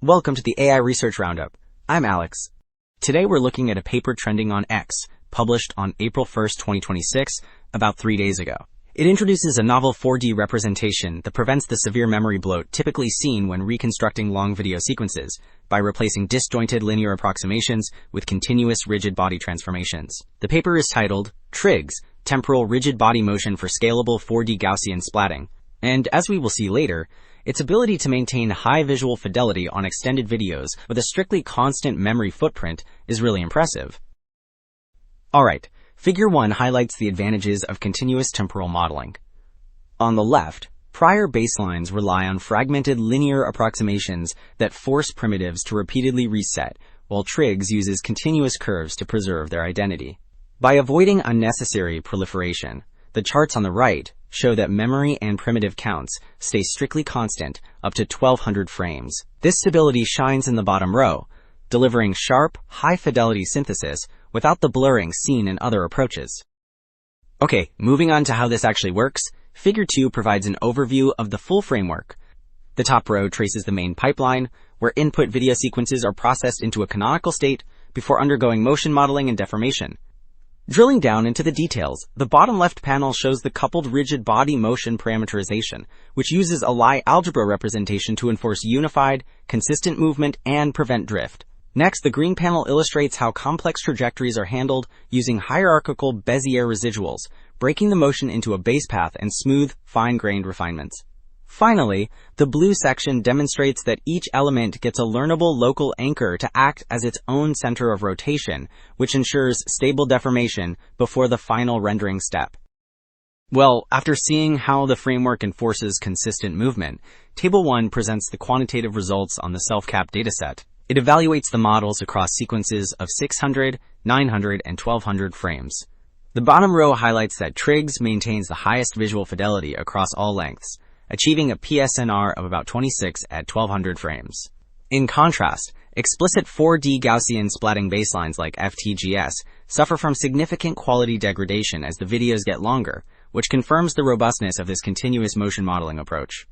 Welcome to the AI Research Roundup. I'm Alex. Today we're looking at a paper trending on X, published on April 1st, 2026, about 3 days ago. It introduces a novel 4D representation that prevents the severe memory bloat typically seen when reconstructing long video sequences by replacing disjointed linear approximations with continuous rigid body transformations. The paper is titled TRiGS, Temporal Rigid Body Motion for Scalable 4D Gaussian Splatting, and as we will see later, its ability to maintain high visual fidelity on extended videos with a strictly constant memory footprint is really impressive. Alright, Figure 1 highlights the advantages of continuous temporal modeling. On the left, prior baselines rely on fragmented linear approximations that force primitives to repeatedly reset, while TRiGS uses continuous curves to preserve their identity. By avoiding unnecessary proliferation, the charts on the right show that memory and primitive counts stay strictly constant up to 1200 frames. This stability shines in the bottom row, delivering sharp, high-fidelity synthesis without the blurring seen in other approaches. Okay, moving on to how this actually works, Figure 2 provides an overview of the full framework. The top row traces the main pipeline, where input video sequences are processed into a canonical state before undergoing motion modeling and deformation. Drilling down into the details, the bottom left panel shows the coupled rigid body motion parameterization, which uses a Lie algebra representation to enforce unified, consistent movement and prevent drift. Next, the green panel illustrates how complex trajectories are handled using hierarchical Bezier residuals, breaking the motion into a base path and smooth, fine-grained refinements. Finally, the blue section demonstrates that each element gets a learnable local anchor to act as its own center of rotation, which ensures stable deformation before the final rendering step. Well, after seeing how the framework enforces consistent movement, Table 1 presents the quantitative results on the self-cap dataset. It evaluates the models across sequences of 600, 900, and 1200 frames. The bottom row highlights that TRiGS maintains the highest visual fidelity across all lengths, achieving a PSNR of about 26 at 1200 frames. In contrast, explicit 4D Gaussian splatting baselines like TRiGS suffer from significant quality degradation as the videos get longer, which confirms the robustness of this continuous motion modeling approach.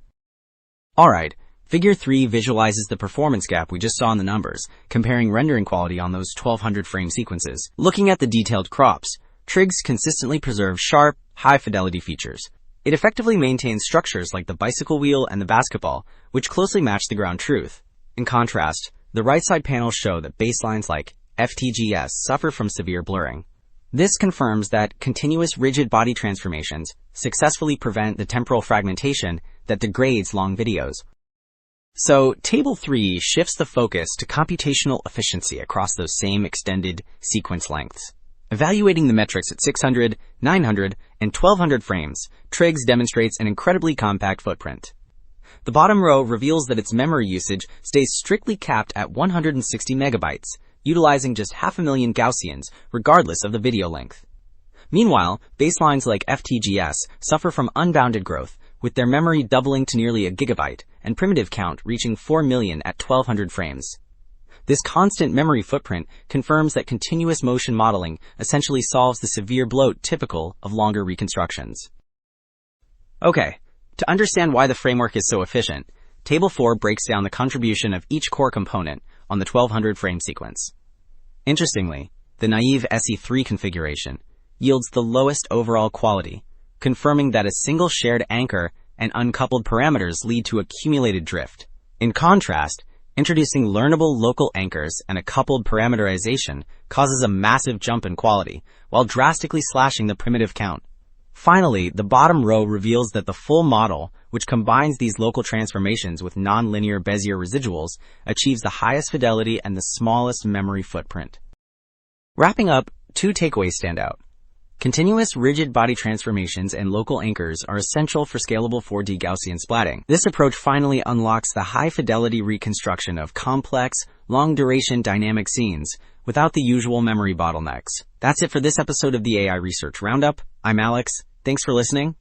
Alright, Figure 3 visualizes the performance gap we just saw in the numbers, comparing rendering quality on those 1200 frame sequences. Looking at the detailed crops, TRiGS consistently preserves sharp, high-fidelity features. It effectively maintains structures like the bicycle wheel and the basketball, which closely match the ground truth. In contrast, the right side panels show that baselines like TRiGS suffer from severe blurring. This confirms that continuous rigid body transformations successfully prevent the temporal fragmentation that degrades long videos. So, Table 3 shifts the focus to computational efficiency across those same extended sequence lengths. Evaluating the metrics at 600, 900, and 1200 frames, TRiGS demonstrates an incredibly compact footprint. The bottom row reveals that its memory usage stays strictly capped at 160 megabytes, utilizing just 500,000 Gaussians, regardless of the video length. Meanwhile, baselines like TRiGS suffer from unbounded growth, with their memory doubling to nearly a gigabyte, and primitive count reaching 4 million at 1200 frames. This constant memory footprint confirms that continuous motion modeling essentially solves the severe bloat typical of longer reconstructions. Okay, to understand why the framework is so efficient, Table 4 breaks down the contribution of each core component on the 1200 frame sequence. Interestingly, the naive SE3 configuration yields the lowest overall quality, confirming that a single shared anchor and uncoupled parameters lead to accumulated drift. In contrast, introducing learnable local anchors and a coupled parameterization causes a massive jump in quality, while drastically slashing the primitive count. Finally, the bottom row reveals that the full model, which combines these local transformations with nonlinear Bezier residuals, achieves the highest fidelity and the smallest memory footprint. Wrapping up, 2 takeaways stand out. Continuous rigid body transformations and local anchors are essential for scalable 4D Gaussian splatting. This approach finally unlocks the high-fidelity reconstruction of complex, long-duration dynamic scenes without the usual memory bottlenecks. That's it for this episode of the AI Research Roundup. I'm Alex. Thanks for listening.